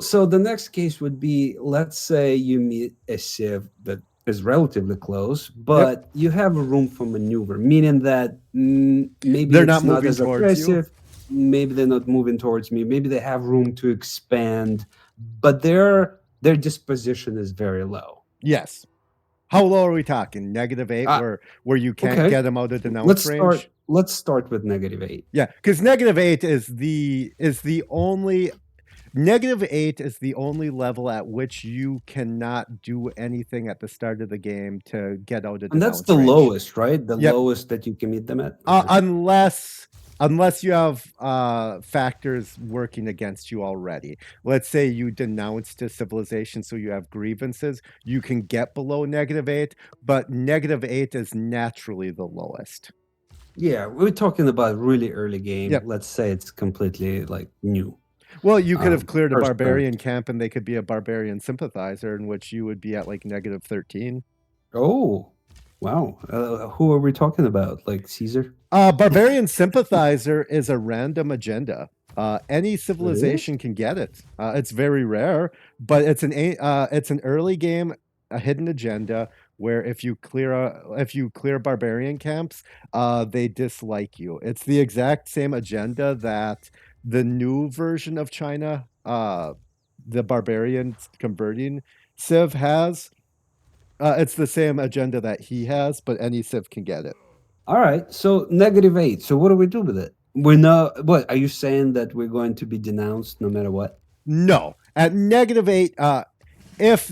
So the next case would be, let's say you meet a civ that is relatively close, Yep. but you have a room for maneuver, meaning that maybe They're not it's not moving as towards you. aggressive, maybe they're not moving towards me, maybe they have room to expand, but their disposition is very low. Yes. How low are we talking? -8, Uh, where you can't okay, get them out of let's denounce start. range. Let's start with -8. Yeah, because -8 is the only -8 is the only level at which you cannot do anything at the start of the game to get out of And that's the denounce range. lowest, right? The Yep. lowest that you can meet them at. Okay. Unless you have factors working against you already. Let's say you denounced a civilization, so you have grievances. You can get below -8, but -8 is naturally the lowest. Yeah, we're talking about really early game. Yep. Let's say it's completely like new. Well, you could have cleared a First turn. barbarian camp, and they could be a barbarian sympathizer, in which you would be at like -13. Oh, wow. Who are we talking about? Like Caesar? Barbarian sympathizer is a random agenda. Any It civilization is? can get it. It's very rare, but it's an early game, a hidden agenda where if you clear barbarian camps, they dislike you. It's the exact same agenda that the new version of China, the barbarian converting civ has. It's the same agenda that he has, but any civ can get it. All right. So -8. So what do we do with it? We're not. What are you saying that we're going to be denounced no matter what? No, at -8, if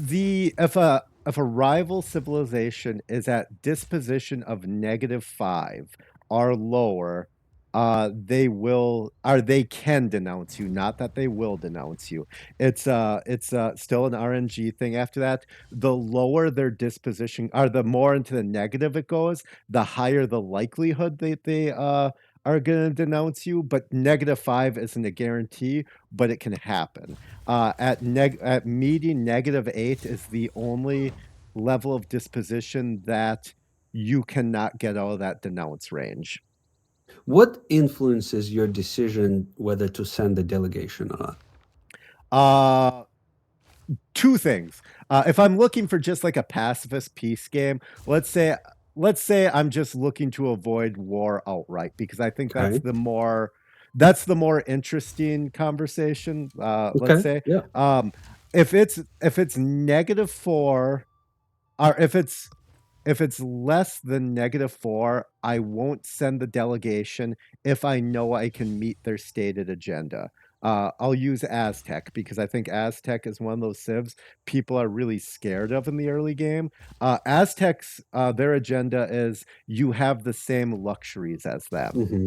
a rival civilization is at disposition of -5 or lower, they can denounce you. Not that they will denounce you. It's still an RNG thing. After that, the lower their disposition, or the more into the negative it goes, the higher the likelihood that they are going to denounce you. But -5 isn't a guarantee, but it can happen. At meeting -8 is the only level of disposition that you cannot get out of that denounce range. What influences your decision whether to send the delegation or not? Uh, Two things. If I'm looking for just like a pacifist peace game, let's say I'm just looking to avoid war outright, because I think Okay. that's the more interesting conversation. Let's Okay. say, Yeah. um, if it's -4, or if it's less than -4, I won't send the delegation if I know I can meet their stated agenda. I'll use Aztec, because I think Aztec is one of those civs people are really scared of in the early game. Aztecs, their agenda is you have the same luxuries as them, Hmm.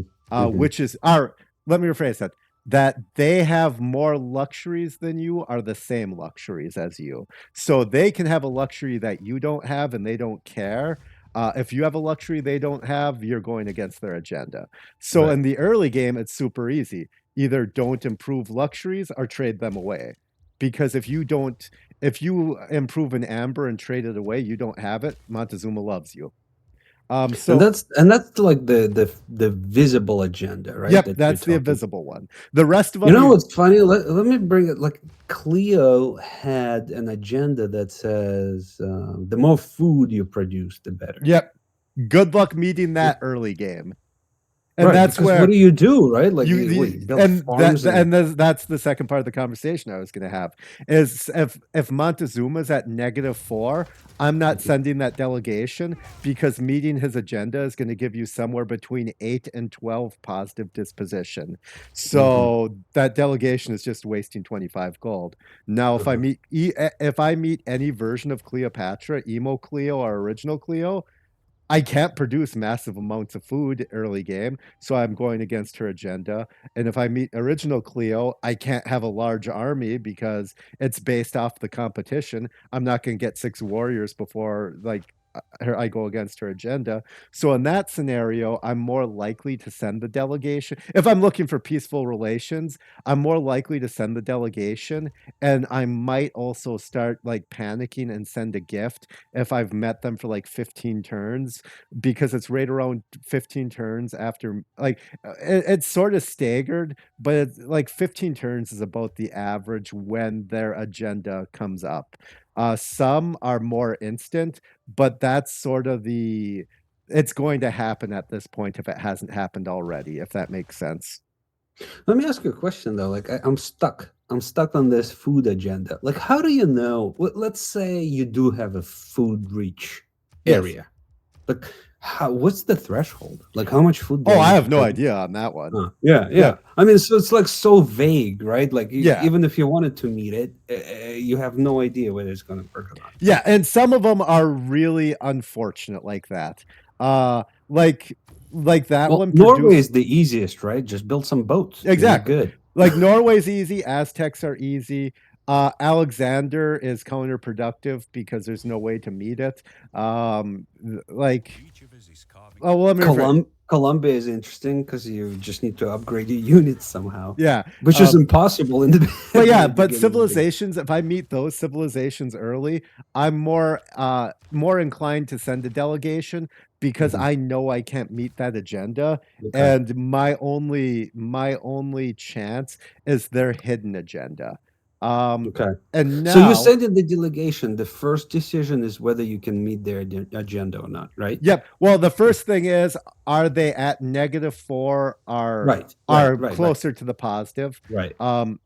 Hmm. which is, or let me rephrase that they have more luxuries than you are the same luxuries as you. So they can have a luxury that you don't have, and they don't care. If you have a luxury they don't have, you're going against their agenda. So Right. in the early game, it's super easy. Either don't improve luxuries or trade them away. Because if you improve an amber and trade it away, you don't have it, Montezuma loves you. And So that's like the visible agenda, right? yep, That you're that's the talking. invisible one. The rest of You them, know you what's funny? Let me bring it. Like Clio had an agenda that says the more food you produce, the better. yep. Good luck meeting that early game. And Right, that's because what where do you do, right? Like, you what, the you build farms and that's the second part of the conversation I was going to have, is if Montezuma's at -4, I'm not sending that delegation, because meeting his agenda is going to give you somewhere between 8 and 12 positive disposition. Mhm, So that delegation is just wasting 25 gold. Now uh-huh. if I meet any version of Cleopatra, emo Cleo or original Cleo, I can't produce massive amounts of food early game, so I'm going against her agenda. And if I meet original Cleo, I can't have a large army because it's based off the competition. I'm not going to get 6 warriors before, like, I go against her agenda. So in that scenario, I'm more likely to send the delegation. If I'm looking for peaceful relations, I'm more likely to send the delegation, and I might also start like panicking and send a gift if I've met them for like 15 turns, because it's right around 15 turns after like it's sort of staggered, but it's like 15 turns is about the average when their agenda comes up. Some are more instant, but that's sort of the it's going to happen at this point if it hasn't happened already, if that makes sense. Let me ask you a question though. Like I'm stuck. I'm stuck on this food agenda. Like, how do you know? Let's say you do have a food reach Yes. area. Like, how? What's the threshold? Like, how much food do Oh, I I need to have no bring? idea on that one. Yeah, Yeah. yeah. I mean, so it's like so vague, right? Like, Yeah. even if you wanted to meet it, you have no idea whether it's going to work or not. Yeah, and some of them are really unfortunate like that. Uh like that Well, one Norway produced is the easiest, right? Just build some boats and you're exactly. good. Like Norway's easy, Aztecs are easy. Alexander is counterproductive because there's no way to meet it. Like oh well, let me rephrase. Colombia is interesting because you just need to upgrade your units somehow, Yeah. which is impossible in the But at yeah, the but beginning of the game. civilizations, if I meet those civilizations early, I'm more inclined to send a delegation because Mhm. I know I can't meet that agenda. Okay. And my only chance is their hidden agenda. Um Okay. and So you now said in the delegation, the first decision is whether you can meet their agenda or not, right? yep. Well, the first thing is, are they at -4 or Right, right, are right, right, closer to the positive? right.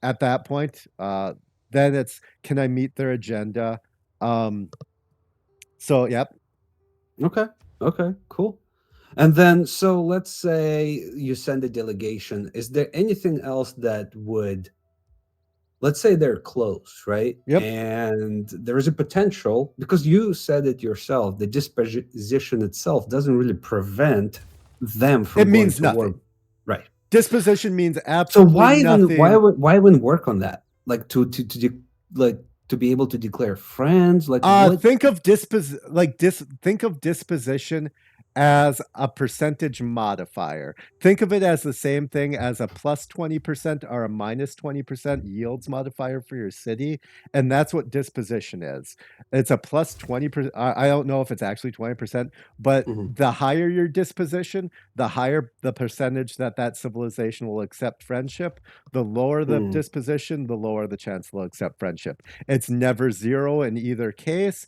At that point, then it's can I meet their agenda? Um, so yep. Okay. Okay. Cool. And then, so let's say you send a delegation. Is there anything else that would, let's say they're close, right? Yep. And there is a potential, because you said it yourself, the disposition itself doesn't really prevent them It from going means to war. nothing. Right. Disposition means So absolutely nothing. why even work on that? Like like to be able to declare friends? Like what? Think of disposition as a percentage modifier. Think of it as the same thing as a plus 20% or a minus 20% yields modifier for your city. And that's what disposition is. It's a plus 20%. I don't know if it's actually 20%, but Mhm, the higher your disposition, the higher the percentage that that civilization will accept friendship. The lower the mhm. disposition, the lower the chance they'll accept friendship. It's never zero in either case,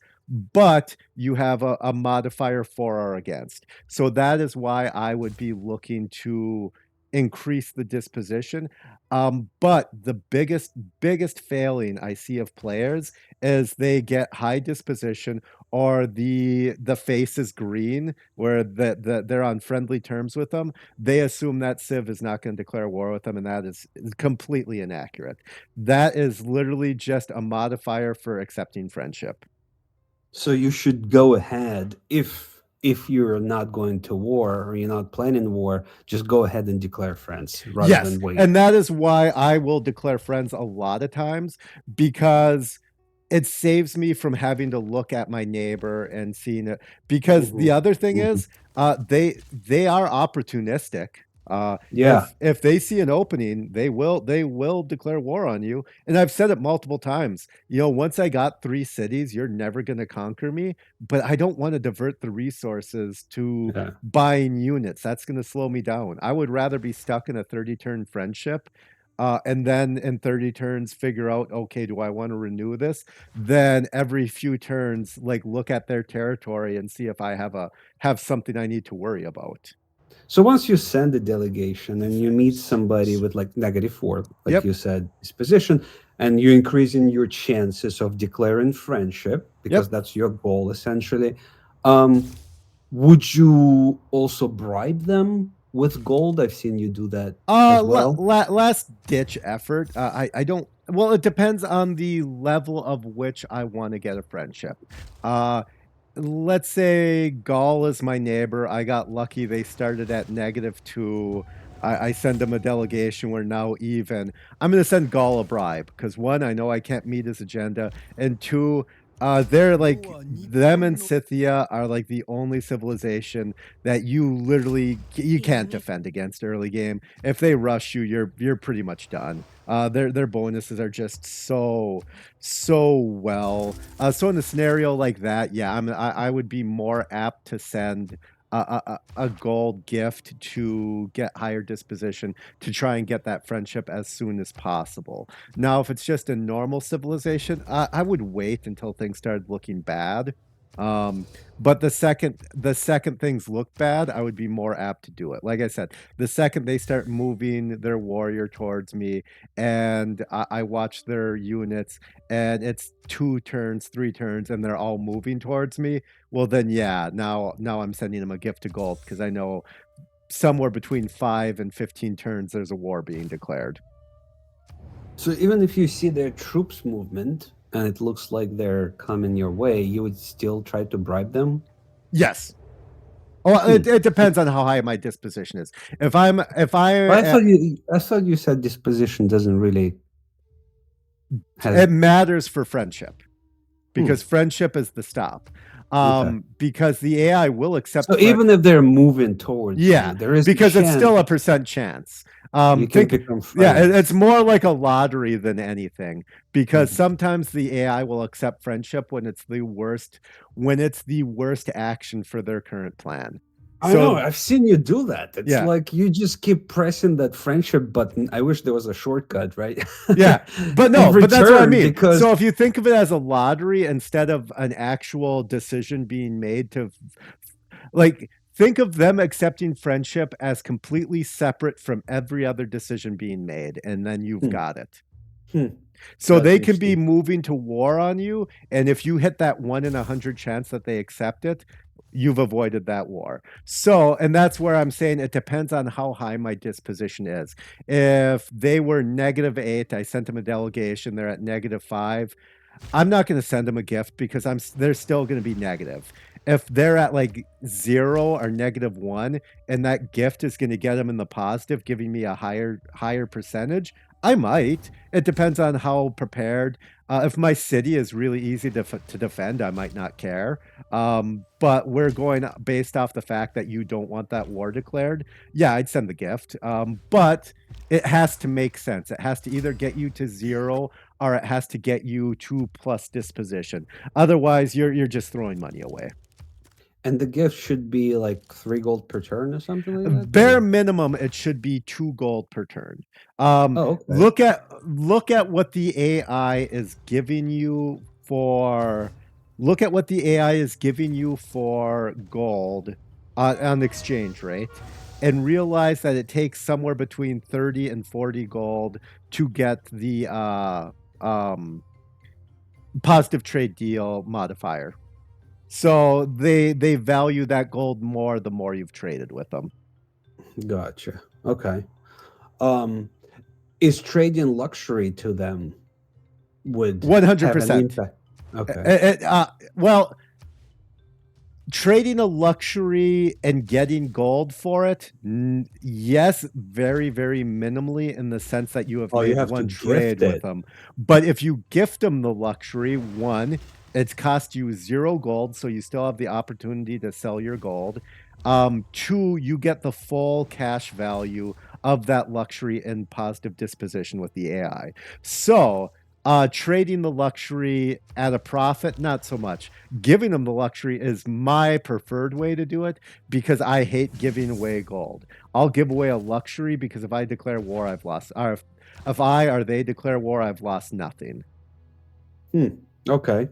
but you have a modifier for or against. So that is why I would be looking to increase the disposition. But the biggest failing I see of players is they get high disposition or the face is green where they're on friendly terms with them. They assume that civ is not going to declare war with them, and that is completely inaccurate. That is literally just a modifier for accepting friendship. So you should go ahead if you're not going to war or you're not planning war, just go ahead and declare friends rather Yes, than wait. and that is why I will declare friends a lot of times, because it saves me from having to look at my neighbor and seeing it. Because the Mhm, other thing mhm. is, they are opportunistic. Yeah. If they see an opening, they will declare war on you. And I've said it multiple times. You know, once I got 3 cities, you're never going to conquer me. But I don't want to divert the resources to Okay. buying units. That's going to slow me down. I would rather be stuck in a 30-turn friendship, and then in 30 turns figure out, okay, do I want to renew this? Then every few turns, like look at their territory and see if I have something I need to worry about. So once you send a delegation and you meet somebody with like -4, like Yep. you said, disposition, and you're increasing your chances of declaring friendship because Yep. that's your goal essentially, um, would you also bribe them with gold? I've seen you do that as well. Last ditch effort. I don't. Well, it depends on the level of which I want to get a friendship. Uh, let's say Gaul is my neighbor. I got lucky. They started at -2. I send them a delegation. We're now even. I'm going to send Gaul a bribe because one, I know I can't meet his agenda, and two, They're like them and Scythia are like the only civilization that you can't defend against early game. If they rush you, you're pretty much done. Their bonuses are just so well. So in a scenario like that, yeah, I would be more apt to send a gold gift to get higher disposition to try and get that friendship as soon as possible. Now, if it's just a normal civilization, I would wait until things started looking bad. But the second things look bad, I would be more apt to do it. Like I said, the second they start moving their warrior towards me, and I watch their units, and it's 2 turns, 3 turns, and they're all moving towards me. Well, then yeah, now I'm sending them a gift to gold because I know somewhere between 5 and 15 turns there's a war being declared. So even if you see their troops movement and it looks like they're coming your way, you would still try to bribe them? Yes. Well, it depends on how high my disposition is. If I I thought you said disposition doesn't really it matters for friendship because friendship is the stop. Because the AI will accept. So even if they're moving towards you, there is because it's still a % chance. You can become friends. Yeah, it's more like a lottery than anything because sometimes the AI will accept friendship when it's the worst action for their current plan. I know, I've seen you do that. It's like you just keep pressing that friendship button. I wish there was a shortcut, right? Yeah, but no, but that's what I mean. So if you think of it as a lottery instead of an actual decision being made to, like, think of them accepting friendship as completely separate from every other decision being made, and then you've got it. So they can be moving to war on you, and if you hit that 1 in 100 chance that they accept it, you've avoided that war. So, and that's where I'm saying it depends on how high my disposition is. If they were -8, I sent them a delegation, they're at -5. I'm not going to send them a gift because they're still going to be negative. If they're at like 0 or -1 and that gift is going to get them in the positive, giving me a higher percentage, I might. It depends on how prepared. If my city is really easy to defend, I might not care. But we're going based off the fact that you don't want that war declared. Yeah, I'd send the gift. But it has to make sense. It has to either get you to 0 or it has to get you 2+ disposition. Otherwise, you're just throwing money away. And the gift should be like 3 gold per turn or something like that? Bare minimum, it should be 2 gold per turn. Look at what the AI is giving you for gold on exchange rate, and realize that it takes somewhere between 30 and 40 gold to get the positive trade deal modifier. So they value that gold more the more you've traded with them. Gotcha. Okay. Is trading luxury to them would 100%. Okay. Well, trading a luxury and getting gold for it, yes, very, very minimally in the sense that you have made one trade with them. But if you gift them the luxury, one, it's cost you 0 gold, so you still have the opportunity to sell your gold. 2, you get the full cash value of that luxury in positive disposition with the AI. So trading the luxury at a profit, not so much. Giving them the luxury is my preferred way to do it because I hate giving away gold. I'll give away a luxury because if I declare war, I've lost. Or if I or they declare war, I've lost nothing. Okay.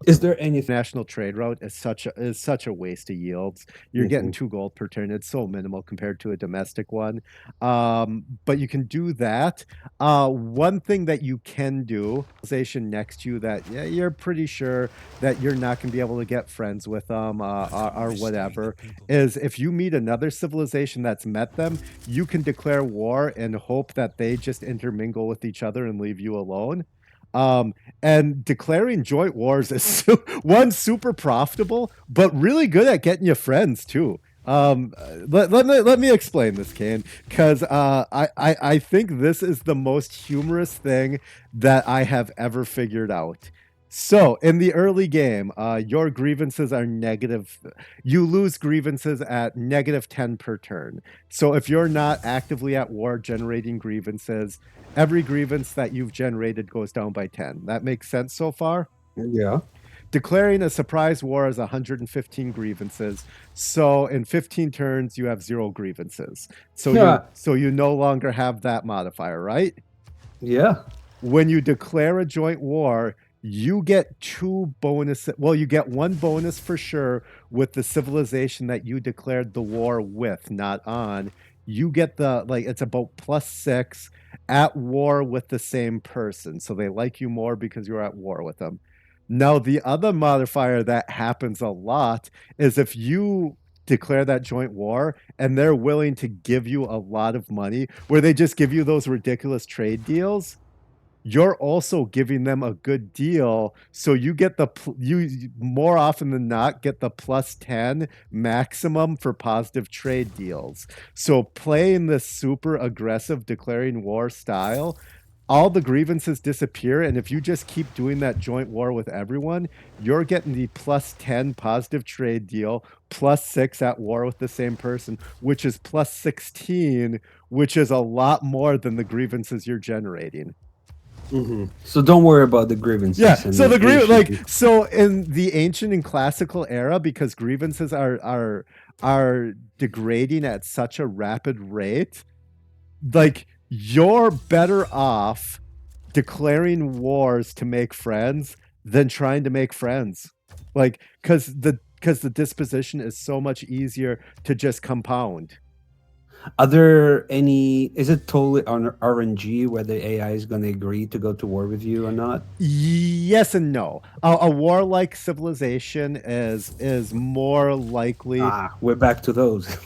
Is there any national trade route is such a waste of yields? You're getting 2 gold per turn. It's so minimal compared to a domestic one. But you can do that. One thing that you can do, civilization next to you that you're pretty sure that you're not going to be able to get friends with them or whatever, is if you meet another civilization that's met them, you can declare war and hope that they just intermingle with each other and leave you alone. And declaring joint wars is one, super profitable, but really good at getting you friends too. Let me explain this, Kane, because I think this is the most humorous thing that I have ever figured out. So in the early game, your grievances are negative. You lose grievances at -10 per turn. So if you're not actively at war generating grievances, every grievance that you've generated goes down by 10. That makes sense so far? Yeah. Declaring a surprise war is 115 grievances. So in 15 turns, you have 0 grievances. So Yeah. you no longer have that modifier, right? Yeah. When you declare a joint war, you get 2 bonuses. Well, you get 1 bonus for sure with the civilization that you declared the war with, not on. You get the, like, it's about +6 at war with the same person. So they like you more because you're at war with them. Now, the other modifier that happens a lot is if you declare that joint war and they're willing to give you a lot of money, where they just give you those ridiculous trade deals, you're also giving them a good deal, so you get you more often than not get the +10 maximum for positive trade deals. So playing this super aggressive declaring war style, all the grievances disappear, and if you just keep doing that joint war with everyone, you're getting the +10 positive trade deal, +6 at war with the same person, which is +16, which is a lot more than the grievances you're generating. So don't worry about the Yeah, grievances and so the the ancient. so in the ancient and classical era, because grievances are degrading at such a rapid rate, like, you're better off declaring wars to make friends than trying to make friends. Like, because the disposition is so much easier to just compound. Are there any? Is it totally on RNG whether AI is going to agree to go to war with you or not? Yes and no. A warlike civilization is more likely. Ah, we're back to those.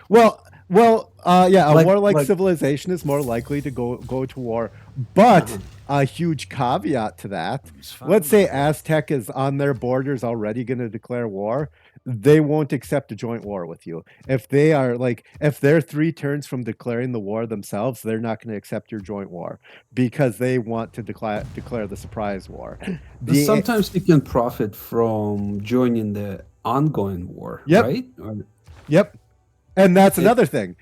Yeah, a warlike like. civilization is more likely to go to war, but Uh-huh. a huge caveat to that. It's Let's fine. say Aztec is on their borders already going to declare war. They won't accept a joint war with you. If they're 3 turns from declaring the war themselves, they're not going to accept your joint war because they want to declare the surprise war. The Sometimes you can profit from joining the ongoing war, Yep, right? Or yep. And that's it. another thing.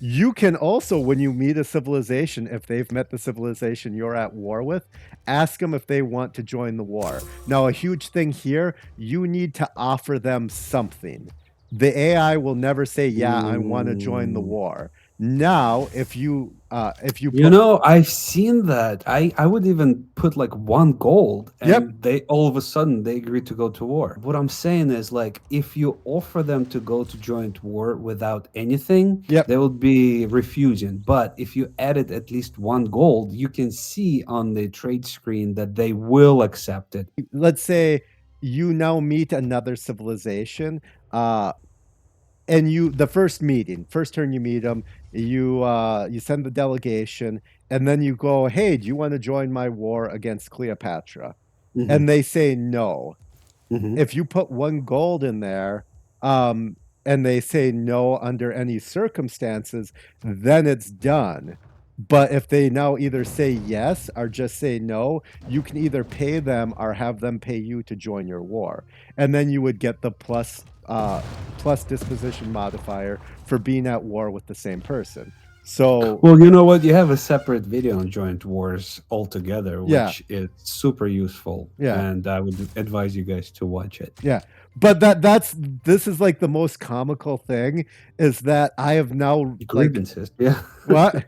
You can also, when you meet a civilization, if they've met the civilization you're at war with, ask them if they want to join the war. Now, a huge thing here, you need to offer them something. The AI will never say, "Yeah, I want to join the Mm. war." Now, if you put, I've seen that. I would even put like 1 gold, yep, and they all of a sudden they agree to go to war. What I'm saying is, like, if you offer them to go to joint war without anything, yep, they would be refusing. But if you added at least 1 gold, you can see on the trade screen that they will accept it. let's say you now meet another civilization. Uh, and you the first meeting, first turn you meet them, you send the delegation, and then you go, "Hey, do you want to join my war against Cleopatra?" Hmm. And they say no. Hmm. If you put 1 gold in there, um, and they say no under any circumstances, then it's done. But if they now either say yes or just say no, you can either pay them or have them pay you to join your war. And then you would get the plus disposition modifier for being at war with the same person. So Well, you know what? You have a separate video on joint wars altogether, yeah, which is super useful, yeah. and I would advise you guys to watch it. Yeah. But that's this is like the most comical thing is that I have now, The like, grievances, yeah. what?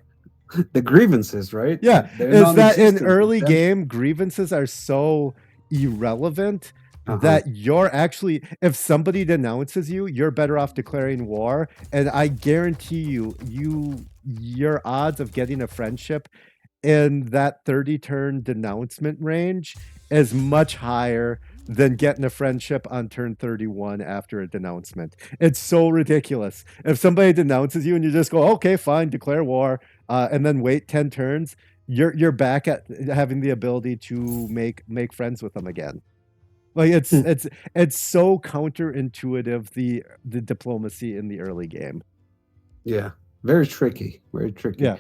The grievances, right? Yeah, They're is that in non-existent early essentially. game grievances are so irrelevant Uh-huh. that you're actually, if somebody denounces you, you're better off declaring war, and I guarantee your odds of getting a friendship in that 30 turn denouncement range is much higher than getting a friendship on turn 31 after a denouncement. It's so ridiculous. If somebody denounces you and you just go, "Okay, fine, declare war," and then wait 10 turns, you're back at having the ability to make friends with them again. Like, Hmm. it's so counterintuitive, the diplomacy in the early game. Yeah, Very tricky. Very tricky. Yeah.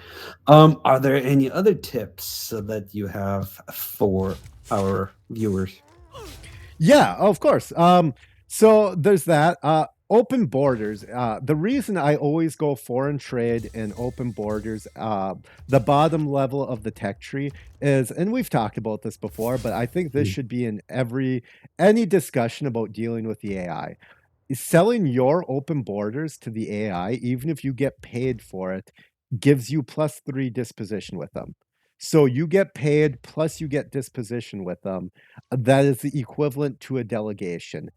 Are there any other tips that you have for our viewers? Yeah, of course. So there's that. Open borders. The reason I always go foreign trade and open borders, the bottom level of the tech tree is, and we've talked about this before, but I think this Mm. should be in any discussion about dealing with the AI. Selling your open borders to the AI, even if you get paid for it, gives you +3 disposition with them. So you get paid plus you get disposition with them. That is the equivalent to a delegation.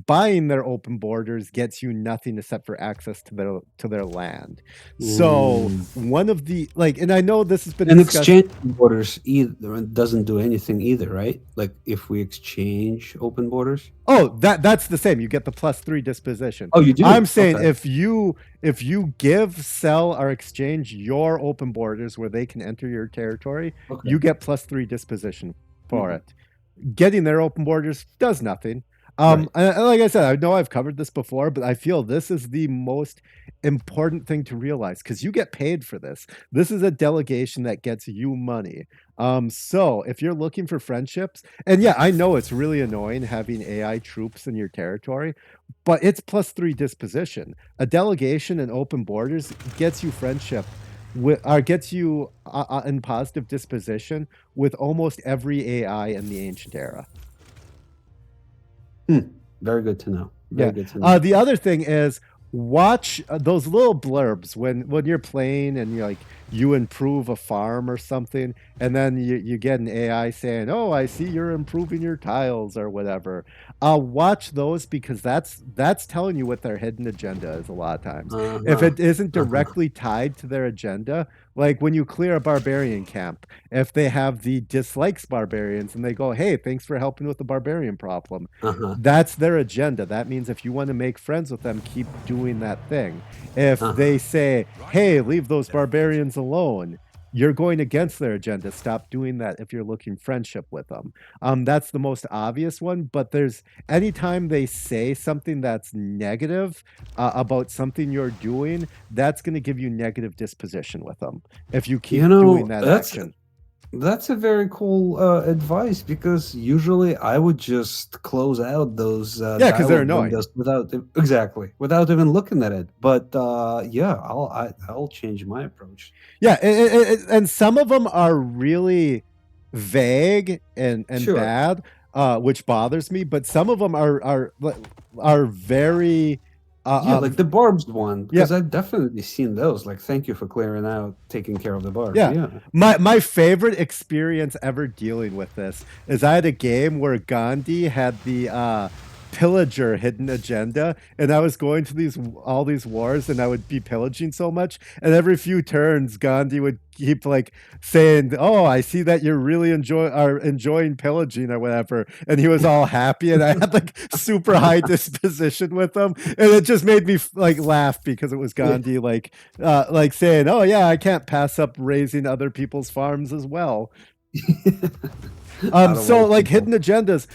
Buying their open borders gets you nothing except for access to their land. So Mm. one of the like, and I know this has been And discussed. exchange borders either doesn't do anything either, right? Like if we exchange open borders. Oh, that's the same. You get the +3 disposition. Oh, you I'm do? saying Okay. if you give, sell, or exchange your open borders where they can enter your territory, Okay. you get +3 disposition for Mhm. it. Getting their open borders does nothing. Right. And like I said, I know I've covered this before, but I feel this is the most important thing to realize because you get paid for this. This is a delegation that gets you money. So if you're looking for friendships, and yeah, I know it's really annoying having AI troops in your territory, but it's +3 disposition. A delegation and open borders gets you friendship with, or gets you in positive disposition with almost every AI in the ancient era. Hmm. Very good to know. Yeah. Very good to know. The other thing is watch those little blurbs when you're playing and you like you improve a farm or something, and then you get an AI saying, "Oh, I see you're improving your tiles" or whatever. Watch those because that's telling you what their hidden agenda is a lot of times. If Uh-huh. it isn't Uh-huh. directly tied to their agenda, like when you clear a barbarian camp, if they have the dislikes barbarians and they go, "Hey, thanks for helping with the barbarian problem," Uh-huh. that's their agenda. That means if you want to make friends with them, keep doing that thing. If they Uh-huh. say, "Hey, leave those barbarians alone," you're going against their agenda. Stop doing that if you're looking friendship with them. That's the most obvious one, but there's anytime they say something that's negative about something you're doing, that's going to give you negative disposition with them if you You keep doing know, that that's action. that's a very cool advice because usually I would just close out those Yeah, because they're dialogue annoying. windows exactly without even looking at it. But yeah, I'll change my approach. Yeah, and some of them are really vague and Sure. bad, which bothers me, but some of them are very, Yeah, like the barbs one because yep, I've definitely seen those. Like, thank you for clearing out, taking care of the barbs. yeah. Yeah. My favorite experience ever dealing with this is I had a game where Gandhi had the pillager hidden agenda, and I was going to these all these wars, and I would be pillaging so much, and every few turns, Gandhi would keep like saying, "Oh, I see that you're really enjoying pillaging or whatever," and he was all happy, and I had like super high disposition with him, and it just made me like laugh because it was Yeah. Gandhi like saying, "Oh yeah, I can't pass up raising other people's farms as well." Out of So all like people. hidden agendas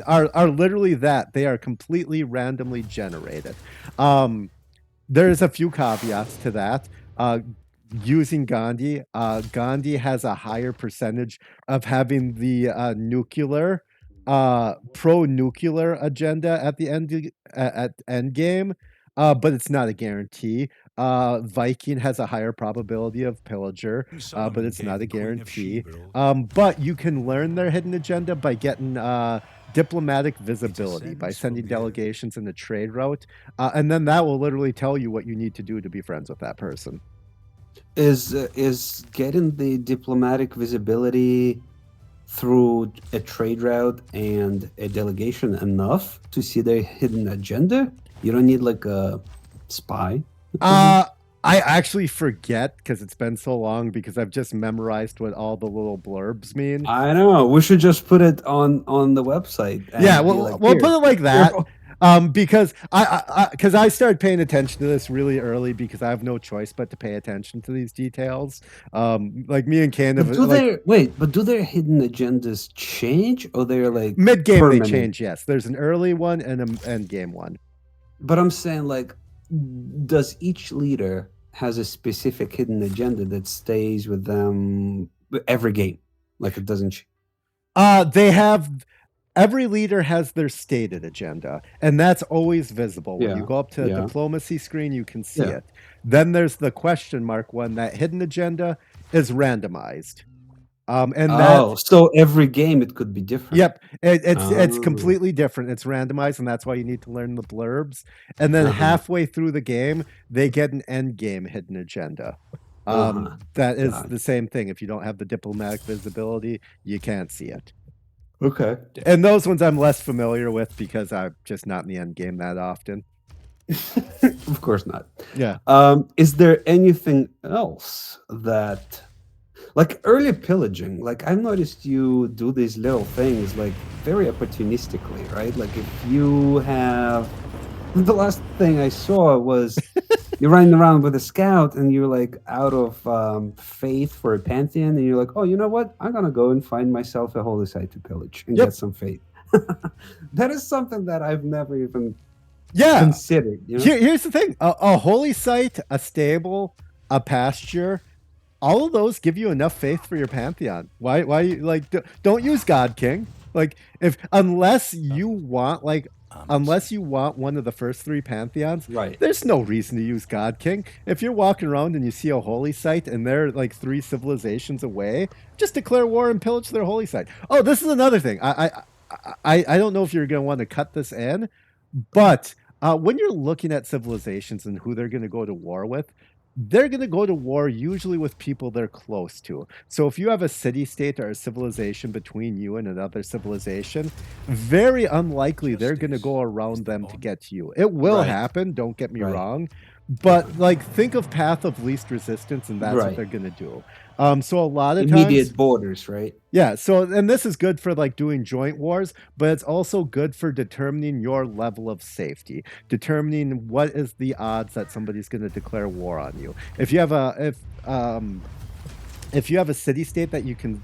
are literally that. They are completely randomly generated. Um, there's a few caveats to that. Using Gandhi, Gandhi has a higher percentage of having the pro-nuclear agenda at the end game, but it's not a guarantee. Viking has a higher probability of pillager, but it's not a guarantee. But you can learn their hidden agenda by getting diplomatic visibility, by sending delegations in the trade route, and then that will literally tell you what you need to do to be friends with that person. Is getting the diplomatic visibility through a trade route and a delegation enough to see their hidden agenda? You don't need like a spy for them? Uh, I actually forget because it's been so long because I've just memorized what all the little blurbs mean. I know. We should just put it on the website Yeah, and be like, we'll put here, it like here. that. Because I started paying attention to this really early because I have no choice but to pay attention to these details. Like me and Ken have But do like their wait, but do their hidden agendas change or they're like mid game they permanent? change. Yes, there's an early one and an end game one. But I'm saying like does each leader has a specific hidden agenda that stays with them every game, like it doesn't. They have every leader has their stated agenda, and that's always visible. When you Yeah, go up to a yeah, diplomacy screen, you can see yeah. it. Then there's the question mark one. That hidden agenda is randomized. And that Oh, so every game it could be different. Yep, it's Oh, completely different. It's randomized, and that's why you need to learn the blurbs. And then uh-huh, halfway through the game, they get an end game hidden agenda. uh-huh. That is Got the it. same thing. If you don't have the diplomatic visibility, you can't see it. Okay. And those ones I'm less familiar with because I'm just not in the end game that often. Of course not. Yeah. Is there anything else that, like early pillaging, like I've noticed you do these little things like very opportunistically, right? Like if you have, the last thing I saw was you're running around with a scout and you're like out of faith for a pantheon, and you're like, oh, you know what? I'm gonna go and find myself a holy site to pillage and get Yep. some faith. That is something that I've never even Yeah. considered, you know? Here's the thing: a holy site, a stable, a pasture. All of those give you enough faith for your pantheon. Why like don't use God King. Like if unless you want one of the first three pantheons, Right. there's no reason to use God King. If you're walking around and you see a holy site and they're like 3 civilizations away, just declare war and pillage their holy site. Oh, this is another thing. I don't know if you're going to want to cut this in, but when you're looking at civilizations and who they're going to go to war with, they're going to go to war usually with people they're close to. So if you have a city state or a civilization between you and another civilization, very unlikely they're going to go around them to get to you. It will Right. happen, don't get me Right. wrong, but like think of path of least resistance, and that's what Right. they're going to do. So a lot of times, Immediate borders, right? yeah, so and this is good for like doing joint wars, but it's also good for determining your level of safety, determining what is the odds that somebody's going to declare war on you. If you have a city state that you can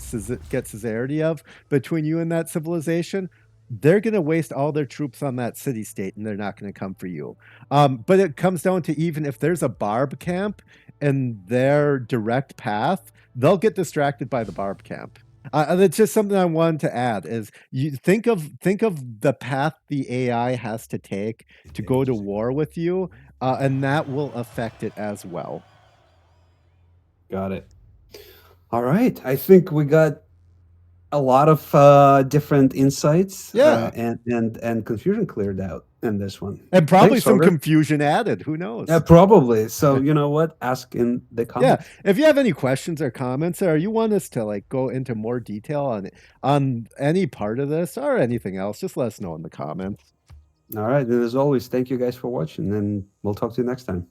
get suzerainty of between you and that civilization, they're going to waste all their troops on that city state and they're not going to come for you. But it comes down to even if there's a barb camp in their direct path, they'll get distracted by the barb camp. That's just something I wanted to add is you think of the path the AI has to take to go to war with you, and that will affect it as well. Got it. All right. I think we got a lot of different insights Yeah. and confusion cleared out in this one. And probably Thanks, some Soger. confusion added. Who Yeah, knows? probably. So you know what? Ask in the Yeah. comments. If you have any questions or comments, or you want us to like go into more detail on any part of this or anything else, just let us know in the comments. All right. And as always, thank you guys for watching, and we'll talk to you next time.